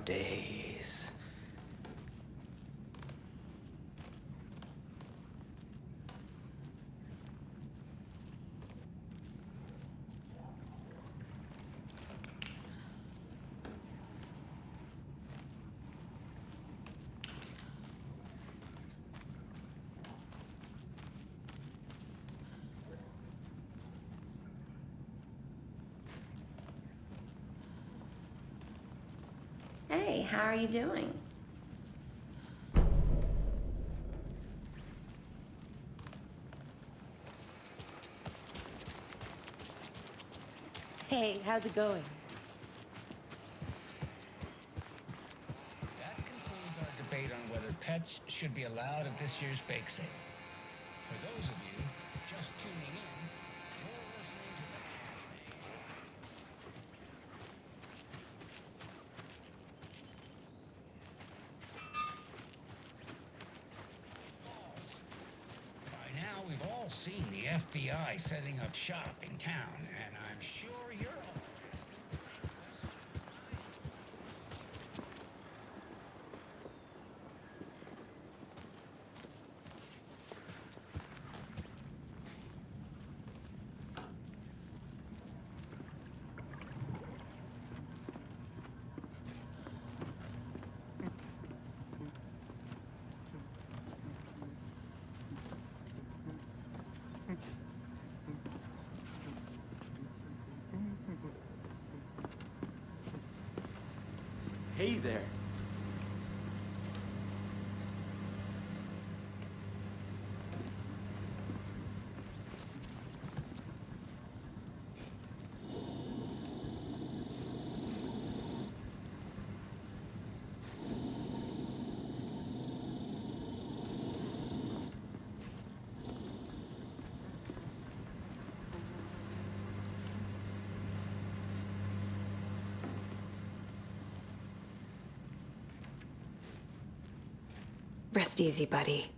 days. Hey, how are you doing? Hey, how's it going? That concludes our debate on whether pets should be allowed at this year's bake sale. For those of you just tuning in, you're listening to the By now, we've all seen the FBI setting up shop in town, and I'm sure you're all Hey there. Rest easy, buddy.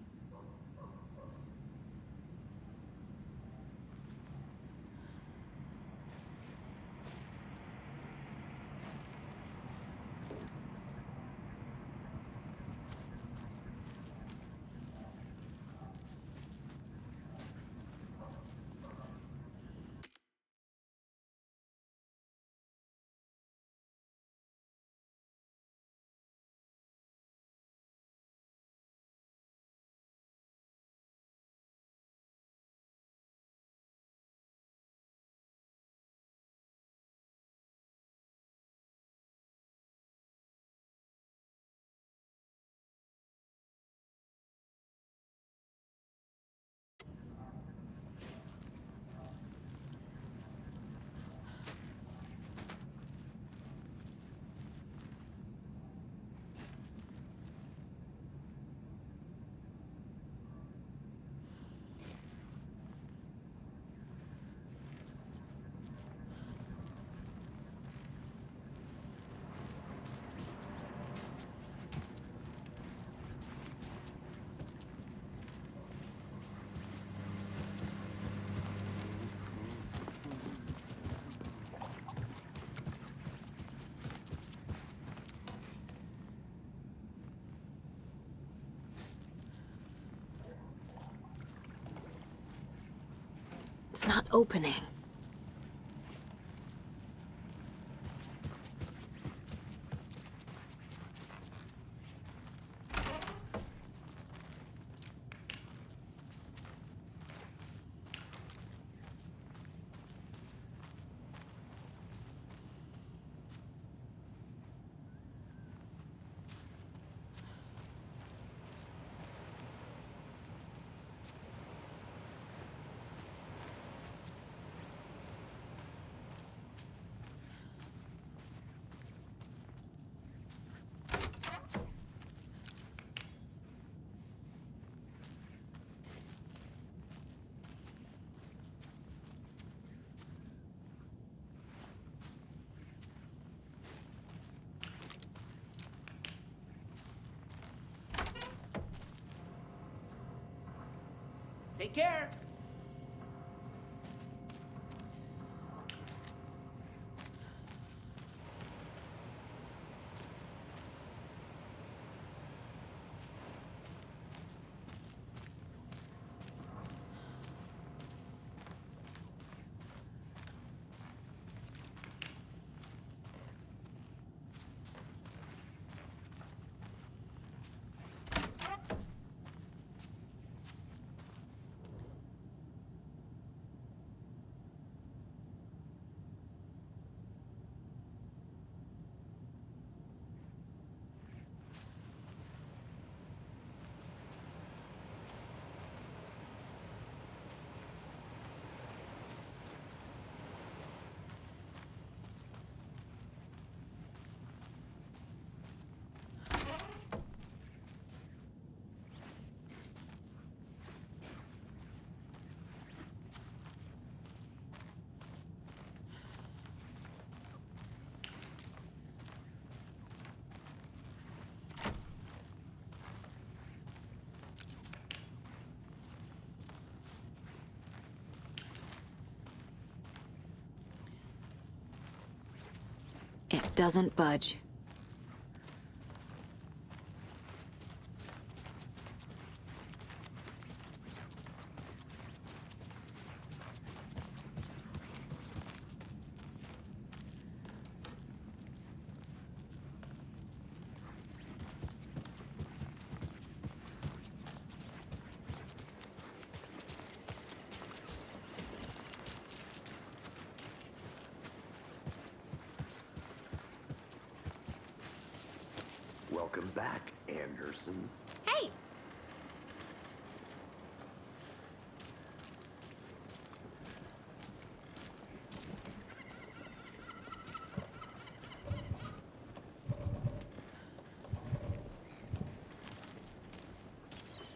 It's not opening. Take care. It doesn't budge. Welcome back, Anderson. Hey!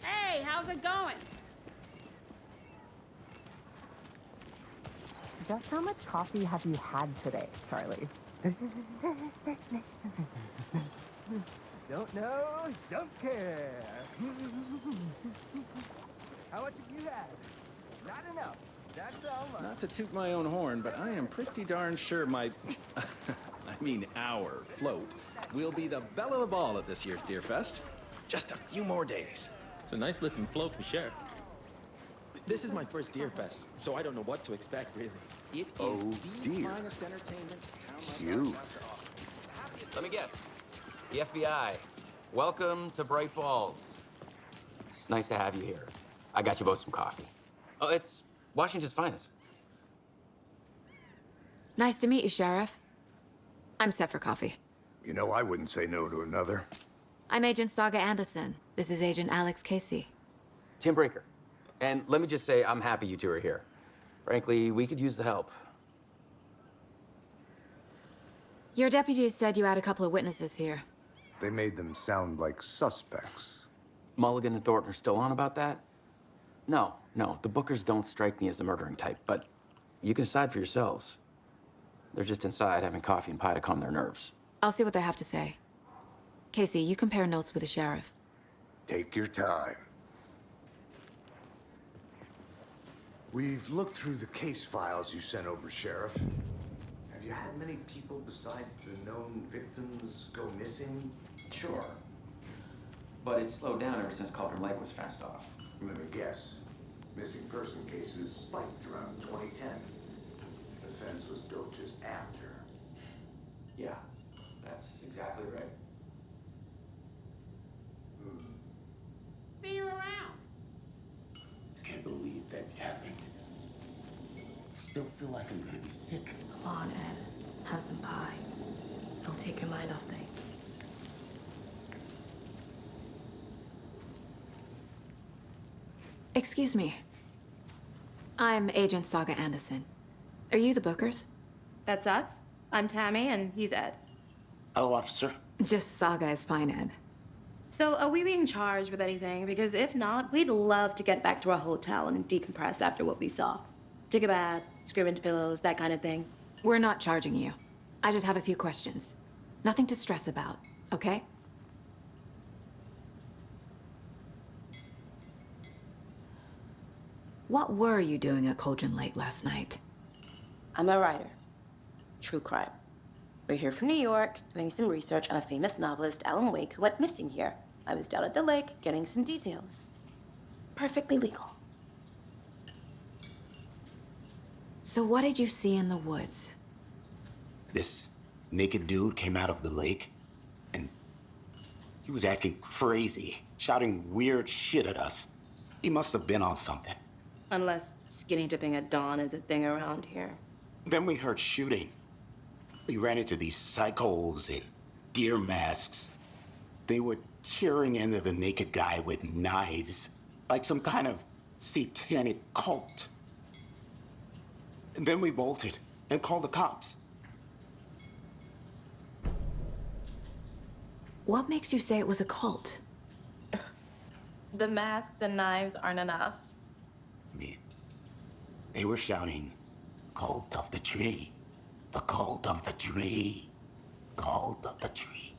Hey, how's it going? Just how much coffee have you had today, Charlie? Don't know, don't care. How much have you had? Not enough. That's all. Not to toot my own horn, but I am pretty darn sure my, our float will be the belle of the ball at this year's Deer Fest. Just a few more days. It's a nice looking float for sure. This is my first Deer Fest, so I don't know what to expect, really. It is Oh, the dear. finest entertainment town like Huge. ours has to offer. Let me guess. The FBI. Welcome to Bright Falls. It's nice to have you here. I got you both some coffee. Oh, it's Washington's finest. Nice to meet you, Sheriff. I'm set for coffee. You know, I wouldn't say no to another. I'm Agent Saga Anderson. This is Agent Alex Casey. Tim Breaker. And let me just say, I'm happy you two are here. Frankly, we could use the help. Your deputies said you had a couple of witnesses here. They made them sound like suspects. Mulligan and Thornton are still on about that? No, the Bookers don't strike me as the murdering type, but you can decide for yourselves. They're just inside having coffee and pie to calm their nerves. I'll see what they have to say. Casey, you compare notes with the sheriff. Take your time. We've looked through the case files you sent over, Sheriff. Have you had many people besides the known victims go missing? Sure. But it's slowed down ever since Cauldron Lake was fenced off. Let me guess. Missing person cases spiked around 2010. The fence was built just after. Yeah, that's exactly right. See you around. Can't believe that happened. Still feel like I'm gonna be sick. Come on, Ed. Have some pie. It'll take your mind off things. Excuse me. I'm Agent Saga Anderson. Are you the Bookers? That's us. I'm Tammy, and he's Ed. Hello, officer. Just Saga is fine, Ed. So, are we being charged with anything? Because if not, we'd love to get back to our hotel and decompress after what we saw. Take a bath, scream into pillows, that kind of thing. We're not charging you. I just have a few questions. Nothing to stress about, okay? What were you doing at Cauldron Lake last night? I'm a writer. True crime. We're here from New York, doing some research on a famous novelist, Alan Wake, who went missing here. I was down at the lake, getting some details. Perfectly legal. So what did you see in the woods? This naked dude came out of the lake, and he was acting crazy, shouting weird shit at us. He must have been on something. Unless skinny dipping at dawn is a thing around here. Then we heard shooting. We ran into these psychos in deer masks. They were tearing into the naked guy with knives, like some kind of satanic cult. And then we bolted and called the cops. What makes you say it was a cult? The masks and knives aren't enough. They were shouting, "Cult of the tree, the cult of the tree, cult of the tree."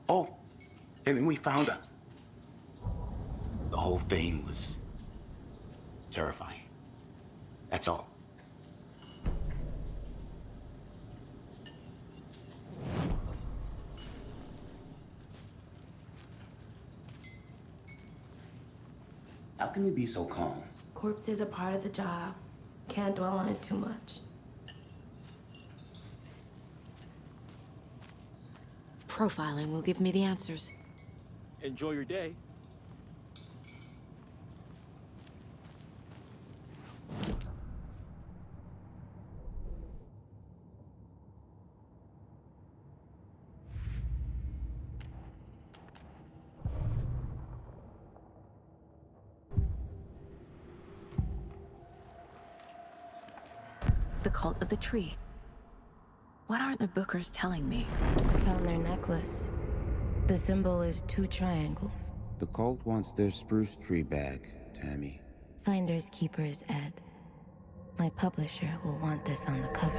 Oh, and then we found out. The whole thing was terrifying. That's all. How can you be so calm? Corpses are part of the job. Can't dwell on it too much. Profiling will give me the answers. Enjoy your day. The cult of the tree. What aren't the Bookers telling me? I found their necklace. The symbol is 2 triangles. The cult wants their spruce tree back, Tammy. Finders keepers, Ed. My publisher will want this on the cover.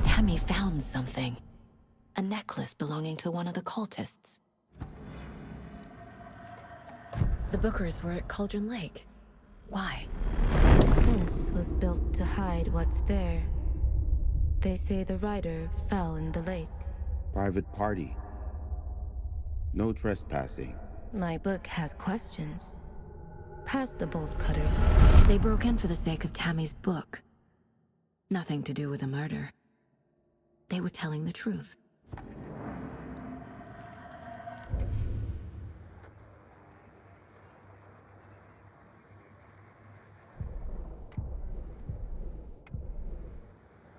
Tammy found something. A necklace belonging to one of the cultists. The Bookers were at Cauldron Lake. Why? The fence was built to hide what's there. They say the rider fell in the lake. Private party. No trespassing. My book has questions. Past the bolt cutters. They broke in for the sake of Tammy's book. Nothing to do with the murder. They were telling the truth.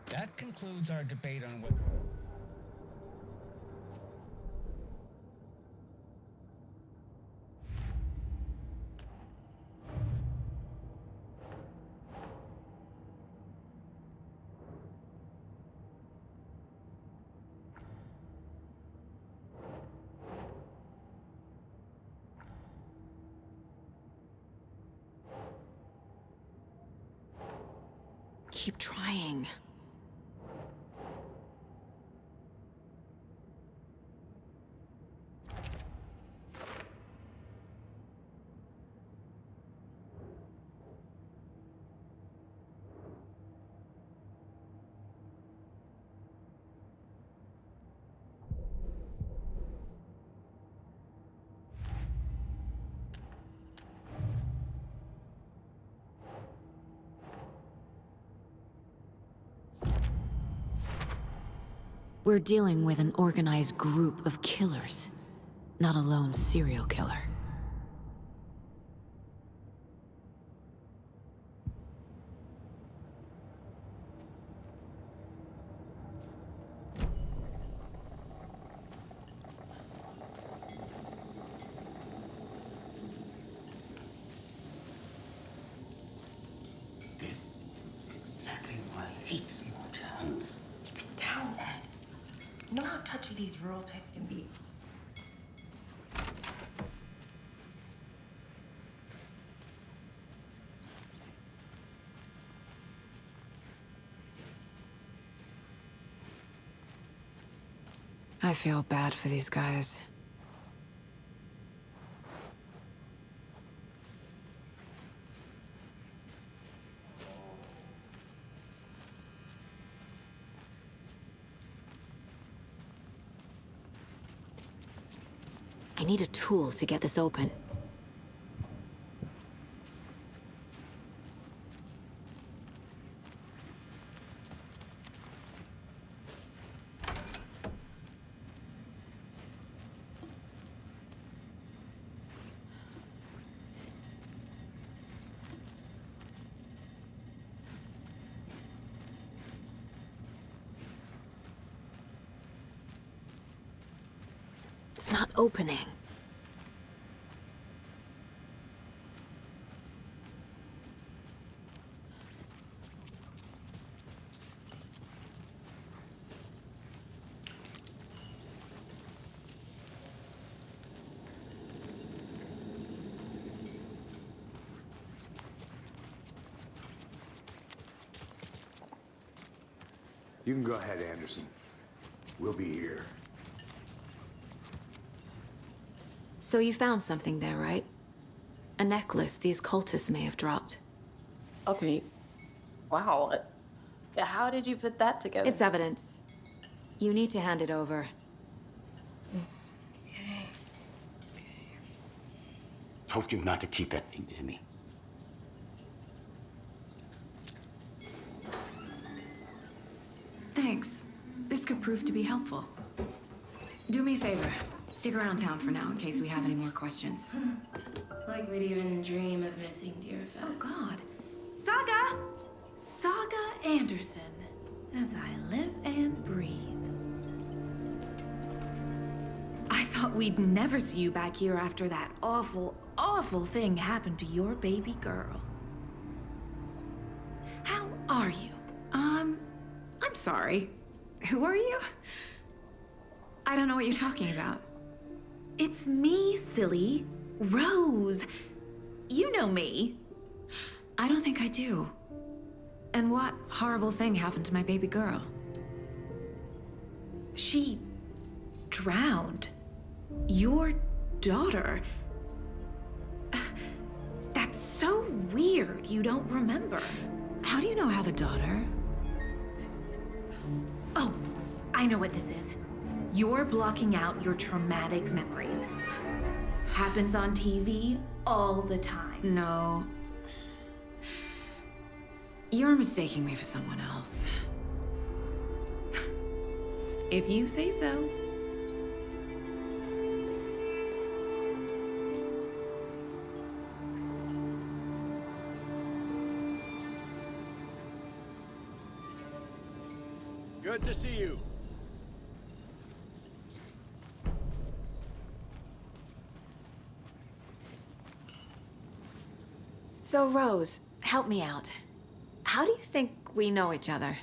That concludes our debate on what... Keep trying. We're dealing with an organized group of killers, not a lone serial killer. This is exactly why I hate small towns. Keep it down, Ed. You know how touchy these rural types can be. I feel bad for these guys. I need a tool to get this open. It's not opening. You can go ahead, Anderson. We'll be here. So you found something there, right? A necklace these cultists may have dropped. Okay. Wow. How did you put that together? It's evidence. You need to hand it over. Told you not to keep that thing to me. Thanks. This could prove to be helpful. Do me a favor. Stick around town for now in case we have any more questions. Like we'd even dream of missing Deerfest. Oh, God. Saga! Saga Anderson. As I live and breathe. I thought we'd never see you back here after that awful, awful thing happened to your baby girl. How are you? I'm sorry. Who are you? I don't know what you're talking about. It's me, silly. Rose. You know me. I don't think I do. And what horrible thing happened to my baby girl? She drowned. Your daughter. That's so weird you don't remember. How do you know I have a daughter? Oh, I know what this is. You're blocking out your traumatic memories. Happens on TV all the time. No. You're mistaking me for someone else. If you say so. Good to see you. So, Rose, help me out. How do you think we know each other?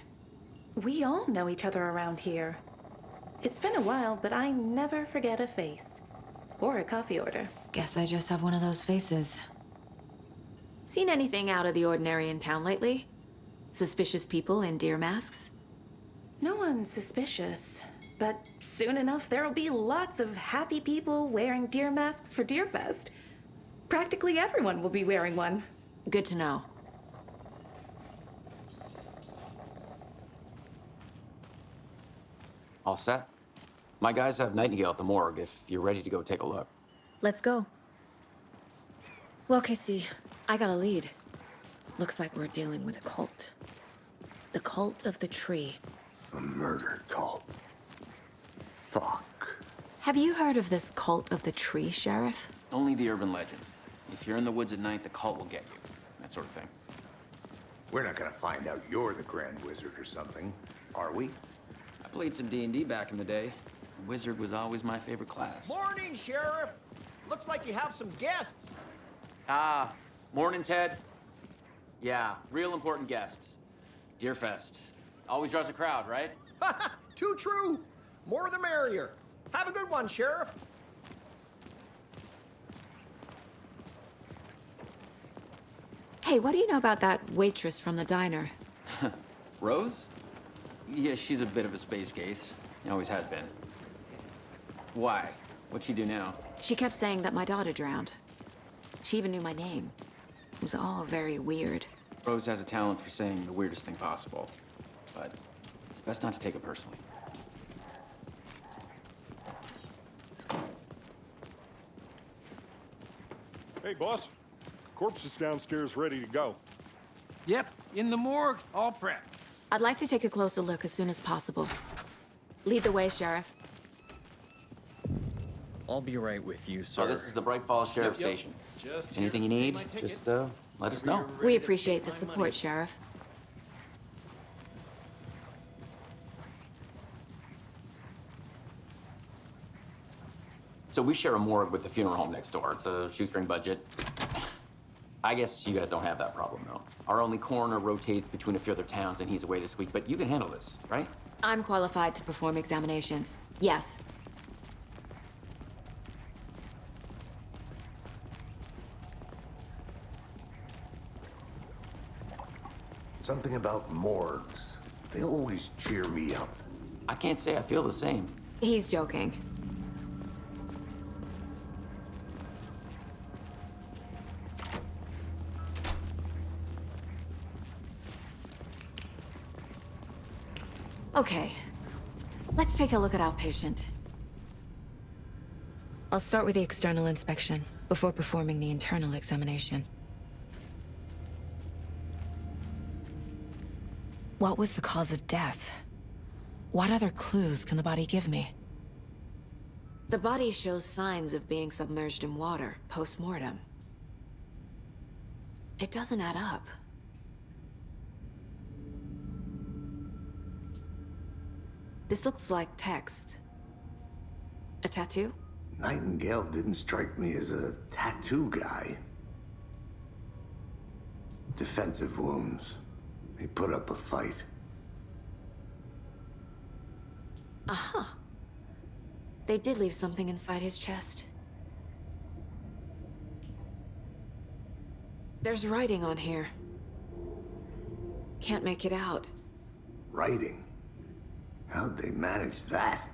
We all know each other around here. It's been a while, but I never forget a face. Or a coffee order. Guess I just have one of those faces. Seen anything out of the ordinary in town lately? Suspicious people in deer masks? No one's suspicious. But soon enough, there'll be lots of happy people wearing deer masks for Deerfest. Practically everyone will be wearing one. Good to know. All set? My guys have Nightingale at the morgue if you're ready to go take a look. Let's go. Well, Casey, I got a lead. Looks like we're dealing with a cult. The cult of the tree. A murder cult. Fuck. Have you heard of this cult of the tree, Sheriff? Only the urban legend. If you're in the woods at night, the cult will get you. That sort of thing. We're not gonna find out you're the Grand Wizard or something, are we? I played some D&D back in the day. Wizard was always my favorite class. Morning, Sheriff. Looks like you have some guests. Ah, morning, Ted. Yeah, real important guests. Deerfest. Always draws a crowd, right? Too true. More the merrier. Have a good one, Sheriff. Hey, what do you know about that waitress from the diner? Rose? Yeah, she's a bit of a space case. Always has been. Why? What'd she do now? She kept saying that my daughter drowned. She even knew my name. It was all very weird. Rose has a talent for saying the weirdest thing possible. But it's best not to take it personally. Hey, boss. Corpse is downstairs ready to go. Yep, in the morgue, all prepped. I'd like to take a closer look as soon as possible. Lead the way, Sheriff. I'll be right with you, sir. So this is the Bright Falls Sheriff Yep. Station. Just Anything you here. need, My ticket. just let us know. We appreciate the support, Sheriff. So we share a morgue with the funeral home next door. It's a shoestring budget. I guess you guys don't have that problem, though. Our only coroner rotates between a few other towns, and he's away this week, but you can handle this, right? I'm qualified to perform examinations. Yes. Something about morgues. They always cheer me up. I can't say I feel the same. He's joking. Okay, let's take a look at our patient. I'll start with the external inspection. before performing the internal examination. What was the cause of death? What other clues can the body give me? The body shows signs of being submerged in water post-mortem. It doesn't add up. This looks like text. A tattoo? Nightingale didn't strike me as a tattoo guy. Defensive wounds. He put up a fight. Aha. They did leave something inside his chest. There's writing on here. Can't make it out. Writing? How'd they manage that?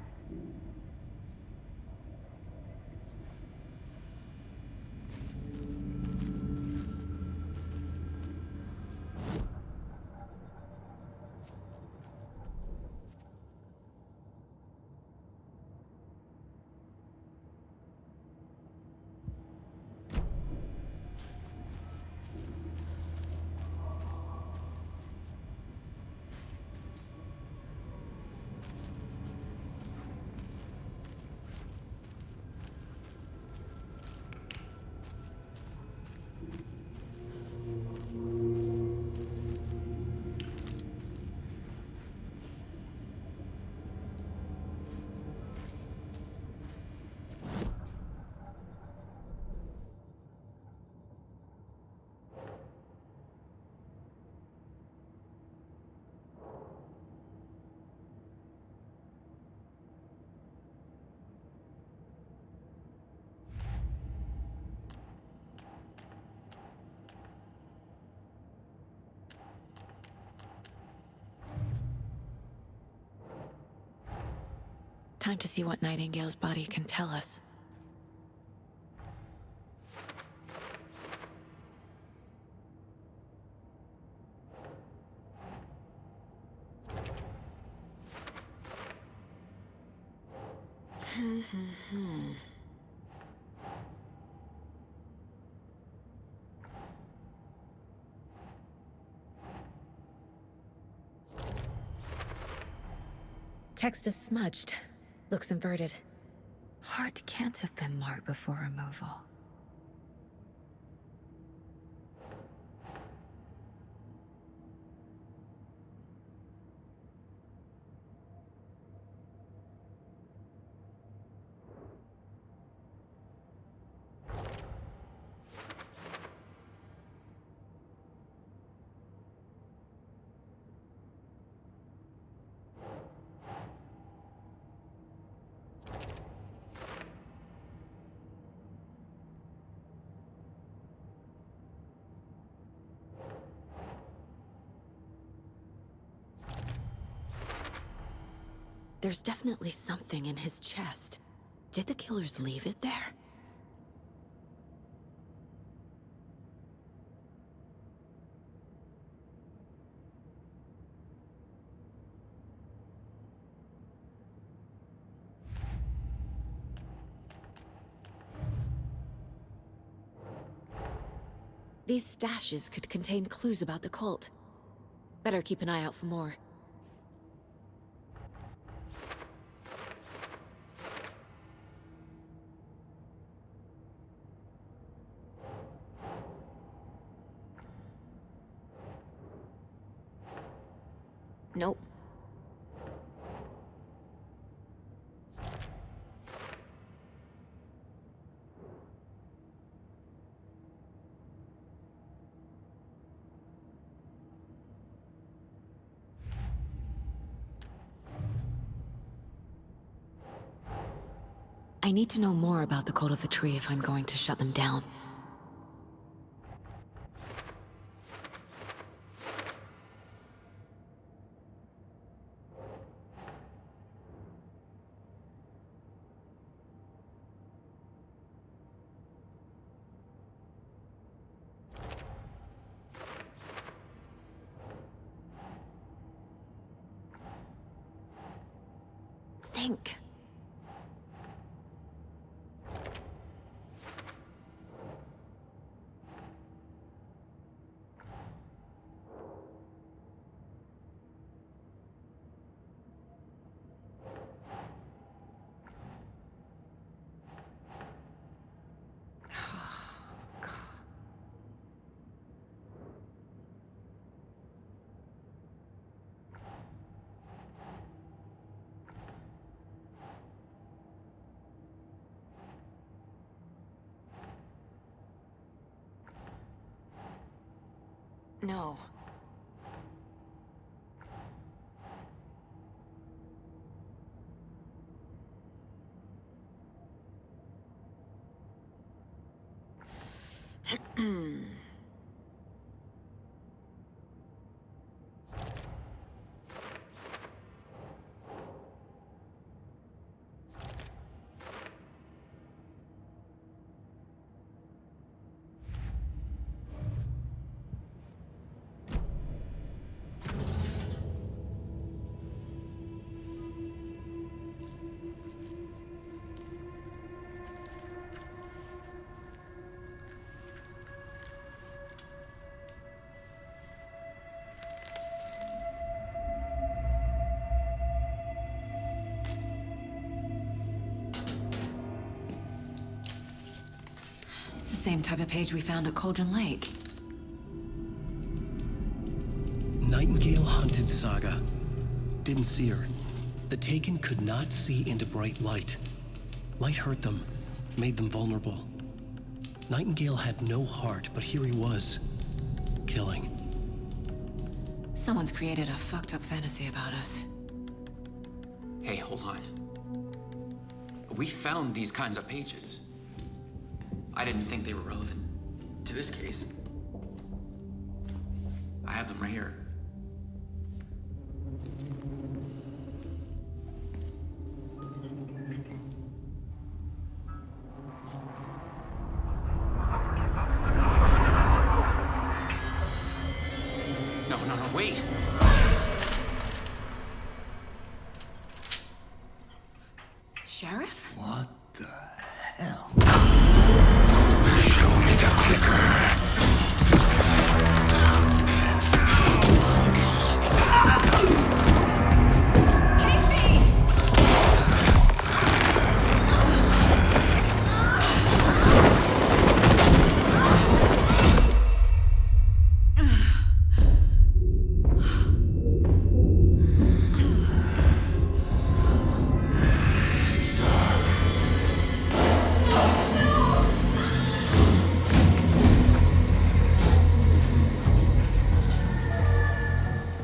Time to see what Nightingale's body can tell us. Text is smudged. Looks inverted. Heart can't have been marked before removal. There's definitely something in his chest. Did the killers leave it there? These stashes could contain clues about the cult. Better keep an eye out for more. Nope. I need to know more about the Cult of the Tree if I'm going to shut them down. Think. No. It's the same type of page we found at Cauldron Lake. Nightingale hunted Saga. Didn't see her. The Taken could not see into bright light. Light hurt them, made them vulnerable. Nightingale had no heart, but here he was, killing. Someone's created a fucked up fantasy about us. Hey, hold on. We found these kinds of pages. I didn't think they were relevant to this case. I have them right here. No, wait! Sheriff? What the hell? Show me the clicker.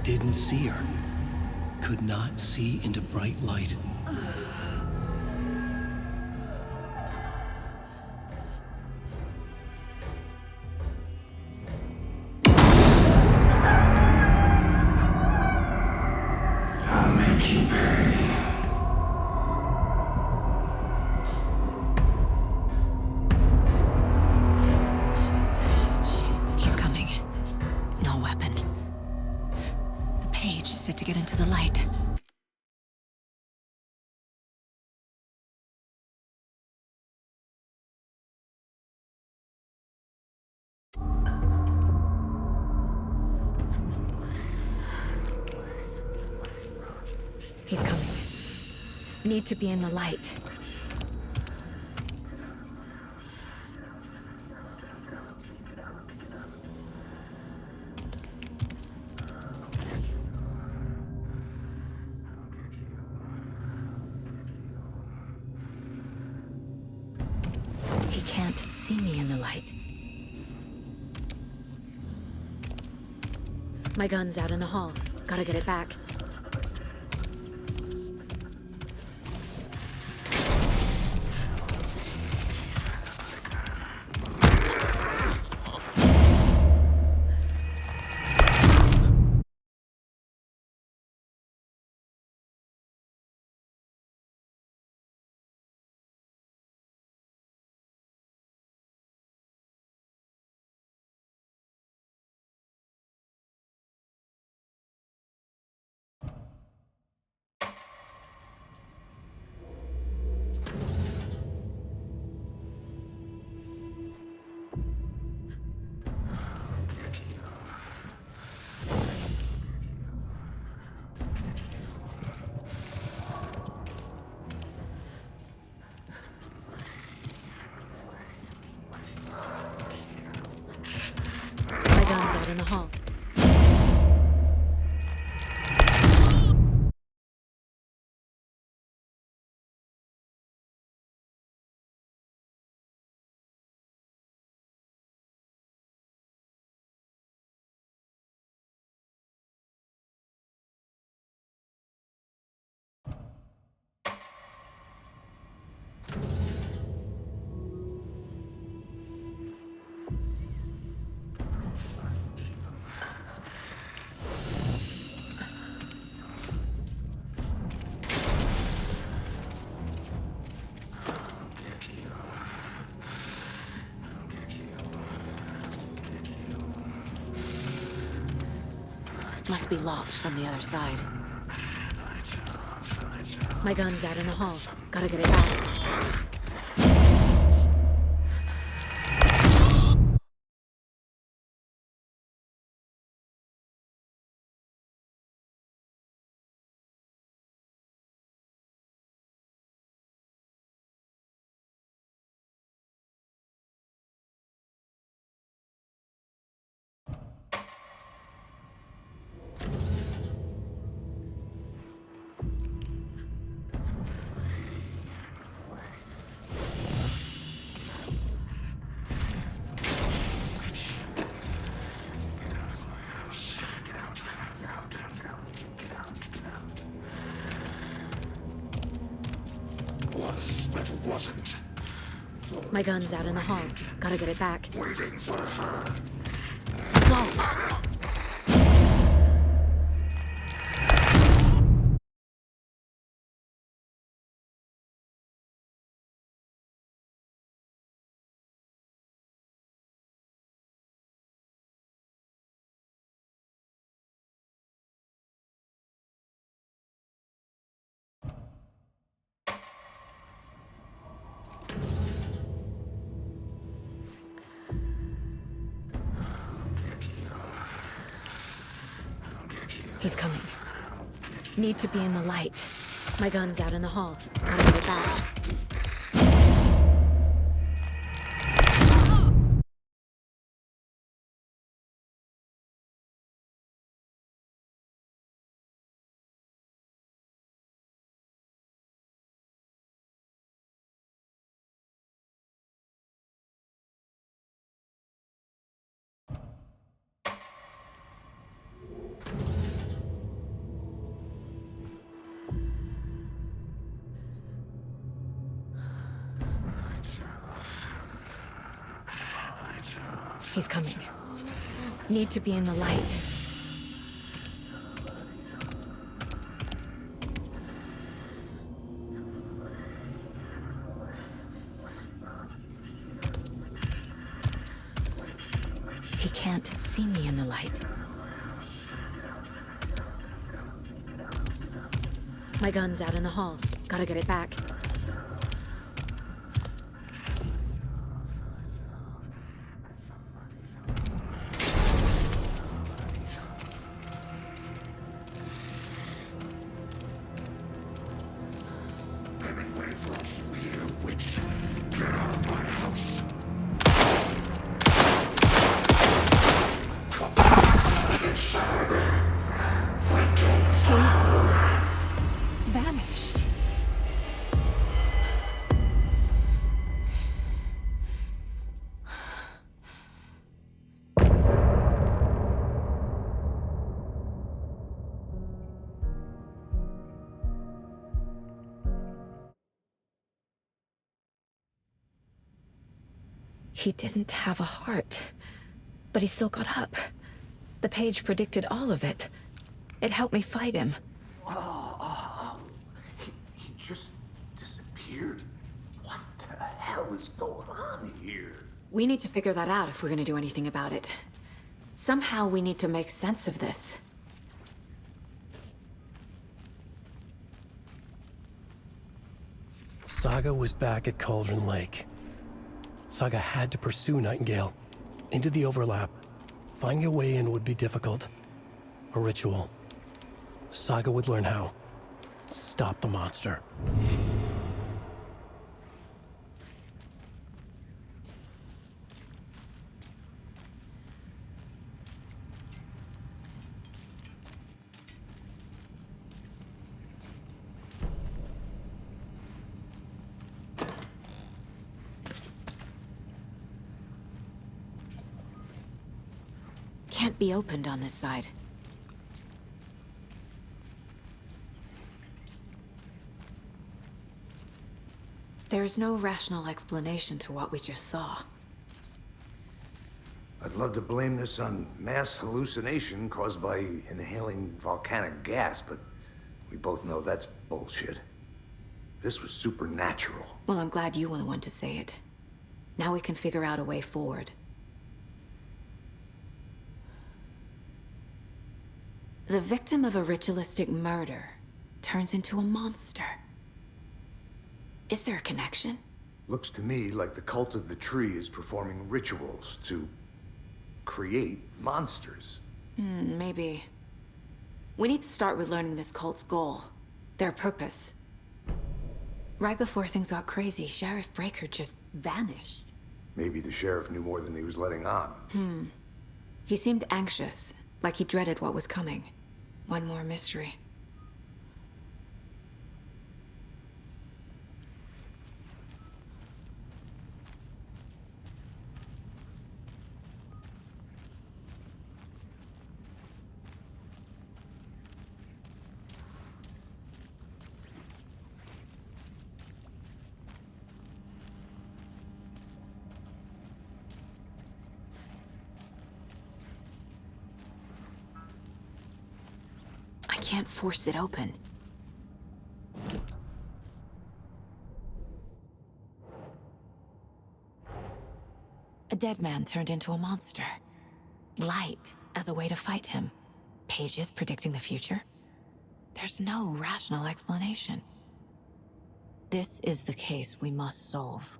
Didn't see her. Could not see into bright light. I'll make you pay. He's coming. No weapon. The page set to get into the light. He's coming. Need to be in the light. He can't see me in the light. My gun's out in the hall. Gotta get it back. My gun's out in the hall. Must be locked from the other side. My gun's out in the hall. Gotta get it back. Wasn't. My gun's out in the hall. Gotta get it back. Waiting for her. Go! He's coming. Need to be in the light. My gun's out in the hall. Gotta get it back. He's coming. Need to be in the light. He can't see me in the light. My gun's out in the hall. Gotta get it back. Vanished. He didn't have a heart, but he still got up. The page predicted all of it. It helped me fight him. He just disappeared? What the hell is going on here? We need to figure that out if we're gonna do anything about it. Somehow we need to make sense of this. Saga was back at Cauldron Lake. Saga had to pursue Nightingale into the overlap. Finding a way in would be difficult. A ritual. Saga would learn how. Stop the monster. Can't be opened on this side. There's no rational explanation to what we just saw. I'd love to blame this on mass hallucination caused by inhaling volcanic gas, but we both know that's bullshit. This was supernatural. Well, I'm glad you were the one to say it. Now we can figure out a way forward. The victim of a ritualistic murder turns into a monster. Is there a connection? Looks to me like the cult of the tree is performing rituals to create monsters. Maybe. We need to start with learning this cult's goal, their purpose. Right before things got crazy, Sheriff Breaker just vanished. Maybe the sheriff knew more than he was letting on. He seemed anxious, like he dreaded what was coming. One more mystery. I can't force it open. A dead man turned into a monster. Light as a way to fight him. Pages predicting the future. There's no rational explanation. This is the case we must solve.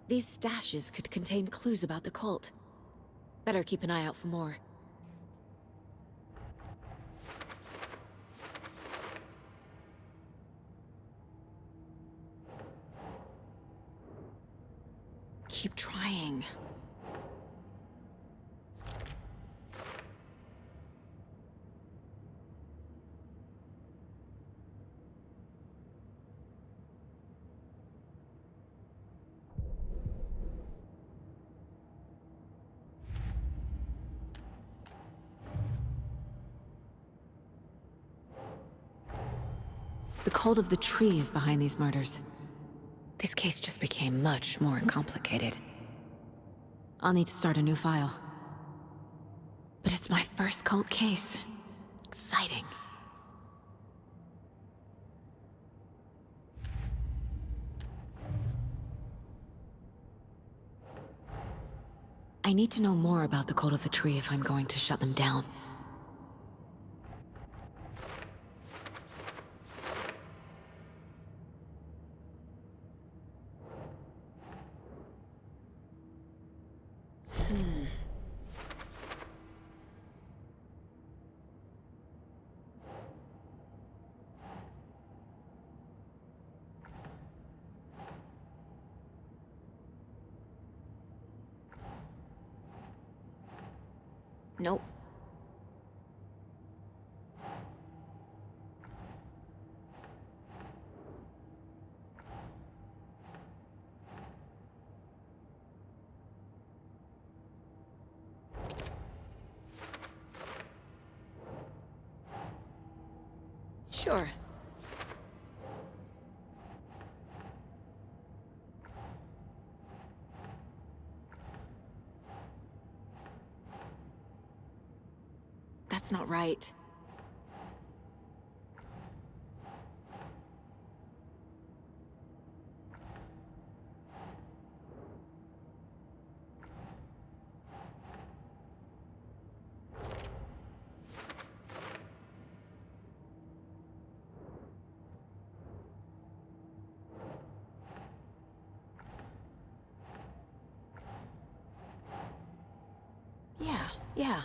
These stashes could contain clues about the cult. Better keep an eye out for more. Keep trying. The cult of the tree is behind these murders. This case just became much more complicated. I'll need to start a new file. But it's my first cult case. Exciting. I need to know more about the cult of the tree if I'm going to shut them down. Nope. Sure. That's not right. Yeah.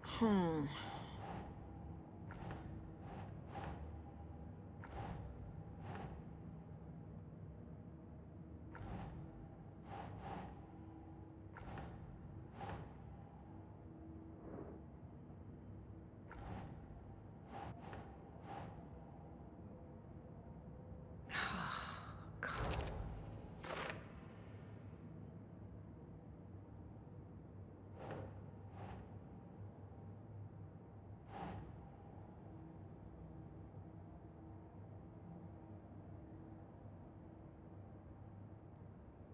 Hmm.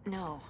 No.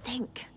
Think.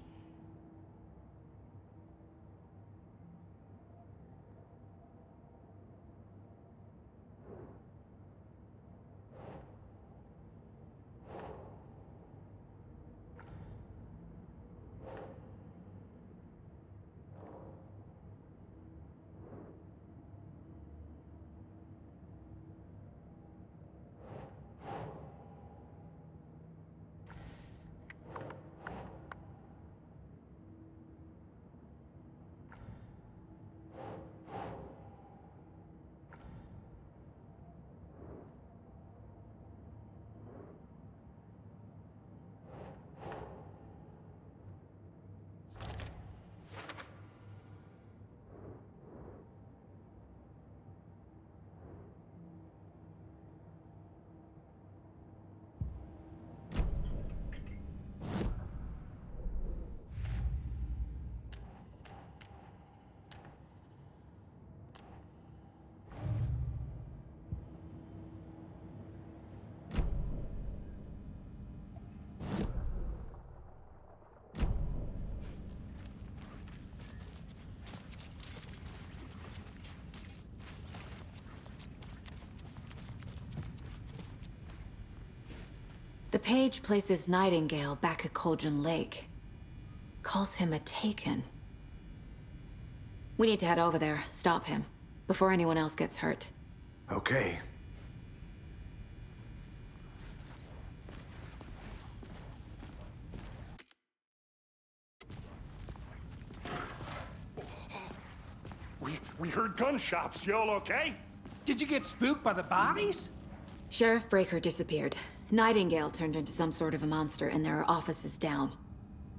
The page places Nightingale back at Cauldron Lake. Calls him a Taken. We need to head over there, stop him, before anyone else gets hurt. Okay. We heard gunshots. You all okay? Did you get spooked by the bodies? Sheriff Breaker disappeared. Nightingale turned into some sort of a monster, and there are offices down.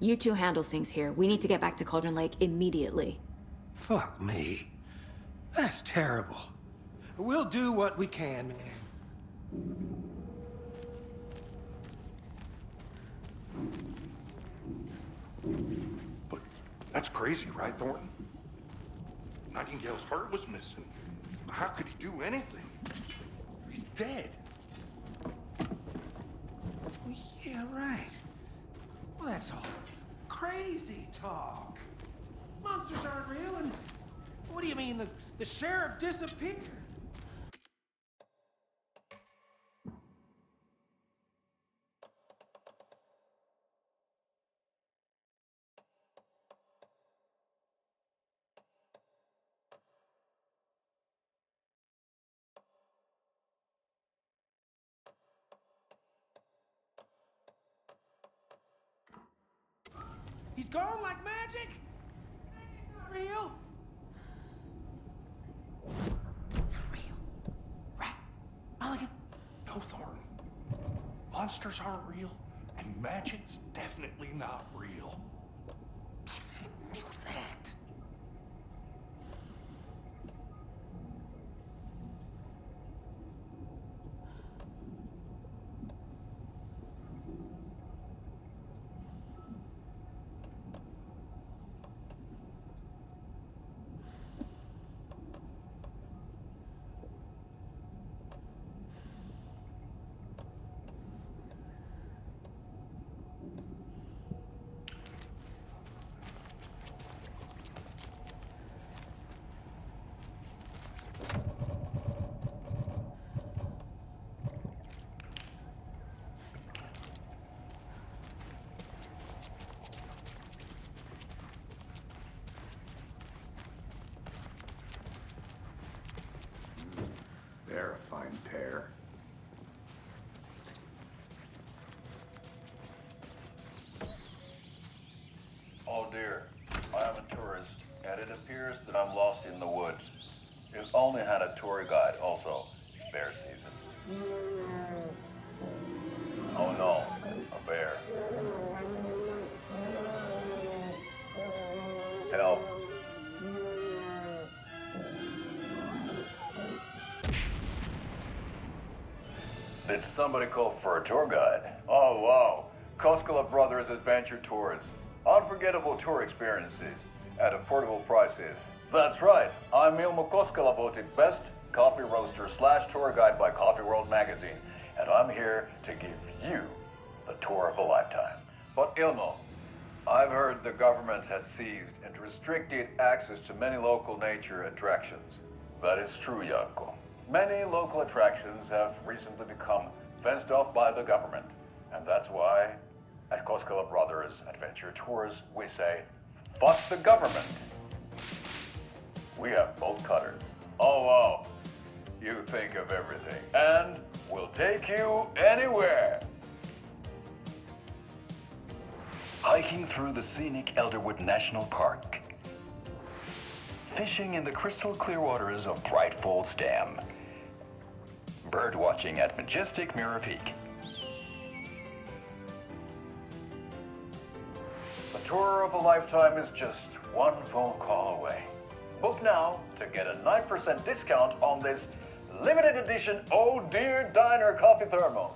You two handle things here. We need to get back to Cauldron Lake immediately. Fuck me. That's terrible. We'll do what we can, man. But that's crazy, right, Thornton? Nightingale's heart was missing. How could he do anything? He's dead. Yeah, right. Well, that's all crazy talk. Monsters aren't real, and what do you mean the sheriff disappeared? He's gone like magic? Magic's not real. Not real. Right. Mulligan? No, Thornton. Monsters aren't real, and magic's definitely not real. I knew that. They're a fine pair. Oh dear, I am a tourist, and it appears that I'm lost in the woods. You've only had a tour guide, also. It's bear season. Oh no, a bear. Help. Did somebody call for a tour guide? Oh wow, Koskela Brothers Adventure Tours. Unforgettable tour experiences at affordable prices. That's right, I'm Ilmo Koskela, voted best coffee roaster / tour guide by Coffee World magazine, and I'm here to give you the tour of a lifetime. But Ilmo, I've heard the government has seized and restricted access to many local nature attractions. That is true, Janko. Many local attractions have recently become fenced off by the government, and that's why at Koskela Brothers Adventure Tours, we say, fuck the government. We have bolt cutters. Oh, wow. You think of everything. And we'll take you anywhere. Hiking through the scenic Elderwood National Park. Fishing in the crystal clear waters of Bright Falls Dam. Bird watching at majestic Mirror Peak. The tour of a lifetime is just one phone call away. Book now to get a 9% discount on this limited edition Oh Dear Diner coffee thermos.